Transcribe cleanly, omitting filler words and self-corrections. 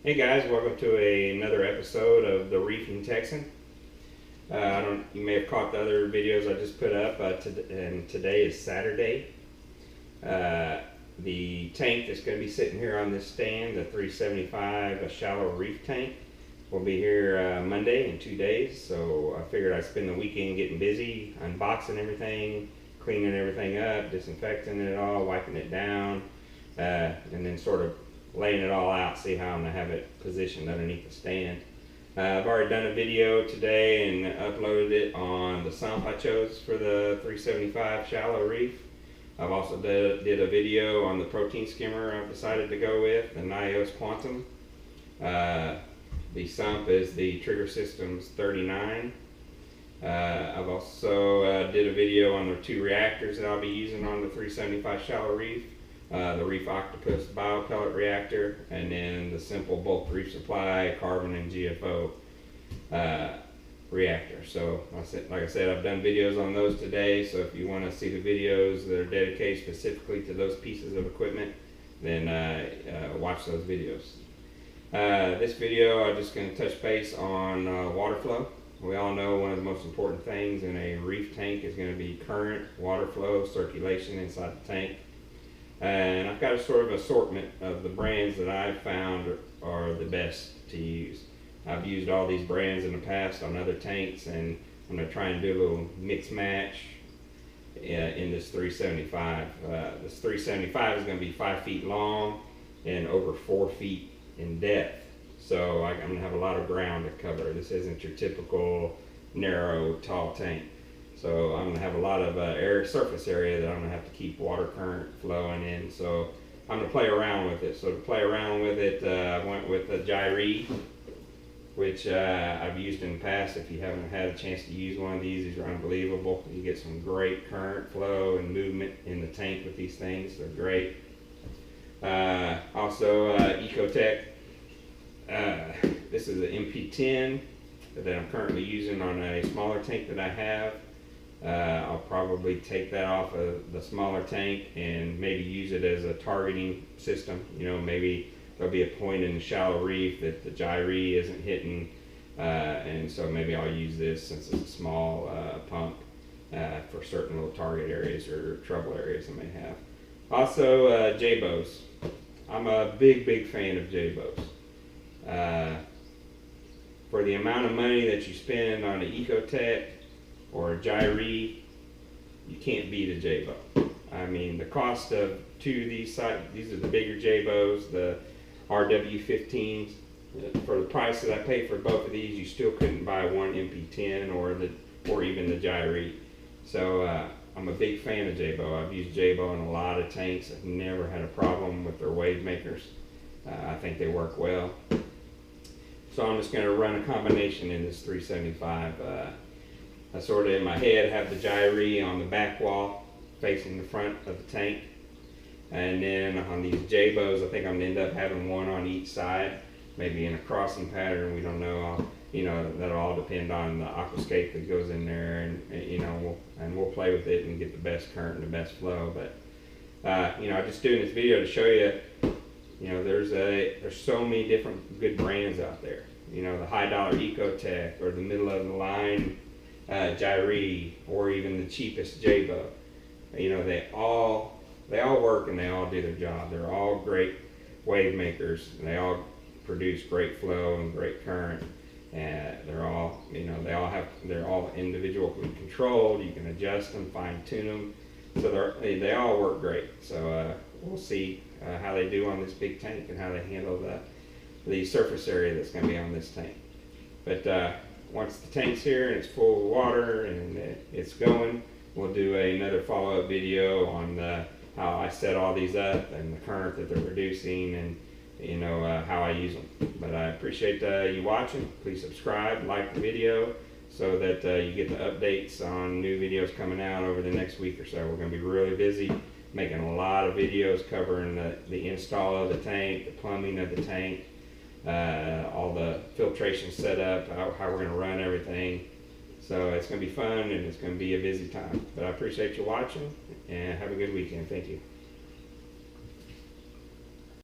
Hey guys, welcome to another episode of the Reefing Texan. You may have caught the other videos I just put up, and today is Saturday. The tank that's going to be sitting here on this stand, the 375, a shallow reef tank, will be here Monday in 2 days. So I figured I'd spend the weekend getting busy, unboxing everything, cleaning everything up, disinfecting it all, wiping it down, and then sort of laying it all out, see how I'm going to have it positioned underneath the stand. I've already done a video today and uploaded it on the sump I chose for the 375 shallow reef. I've also did a video on the protein skimmer I've decided to go with, the Nios Quantum. The sump is the Trigger Systems 39. I've also did a video on the two reactors that I'll be using on the 375 shallow reef. The Reef Octopus biopellet reactor, and then the simple bulk reef supply carbon and GFO reactor. So like I said, I've done videos on those today, so if you want to see the videos that are dedicated specifically to those pieces of equipment, then watch those videos. This video I'm just going to touch base on water flow. We all know one of the most important things in a reef tank is going to be current, water flow, circulation inside the tank. And I've got a sort of assortment of the brands that I've found are the best to use. I've used all these brands in the past on other tanks, and I'm going to try and do a little mix match in this 375. This 375 is going to be 5 feet long and over 4 feet in depth. So I'm going to have a lot of ground to cover. This isn't your typical narrow, tall tank. So I'm going to have a lot of surface area that I'm going to have to keep water current flowing in. So I'm going to play around with it. So to play around with it, I went with a Reef, which I've used in the past. If you haven't had a chance to use one of these are unbelievable. You get some great current flow and movement in the tank with these things. They're great. Also Ecotech. This is an MP10 that I'm currently using on a smaller tank that I have. I'll probably take that off of the smaller tank and maybe use it as a targeting system. You know, maybe there'll be a point in the shallow reef that the gyre isn't hitting, and so maybe I'll use this since it's a small pump for certain little target areas or trouble areas I may have. Also, J-bows. I'm a big fan of J-bows. For the amount of money that you spend on an Ecotech or a gyre, you can't beat a J-bow. I mean, the cost of two of these are the bigger J-bows, the RW15s. For the price that I paid for both of these, you still couldn't buy one MP10 or even the gyre. So I'm a big fan of J-bow. I've used J-bow in a lot of tanks. I've never had a problem with their Wavemakers. I think they work well. So I'm just going to run a combination in this 375. I sort of in my head have the gyre on the back wall facing the front of the tank, and then on these J-bows I think I'm going to end up having one on each side, maybe in a crossing pattern. We don't know. That'll all depend on the aquascape that goes in there, and we'll play with it and get the best current and the best flow. But I'm just doing this video to show you. There's so many different good brands out there. The high dollar Ecotech or the middle of the line gyre, or even the cheapest J-bow. They all work and they all do their job. They're all great wave makers, and they all produce great flow and great current. And they're all individually controlled. You can adjust them, fine tune them. So they all work great. So we'll see how they do on this big tank and how they handle the surface area that's going to be on this tank. But once the tank's here and it's full of water and it's going, we'll do another follow-up video on how I set all these up and the current that they're producing, and how I use them. But I appreciate you watching. Please subscribe, like the video, so that you get the updates on new videos coming out over the next week or so. We're going to be really busy making a lot of videos covering the install of the tank, the plumbing of the tank, all the filtration setup, how we're going to run everything. So it's going to be fun and it's going to be a busy time. But I appreciate you watching, and have a good weekend. Thank you.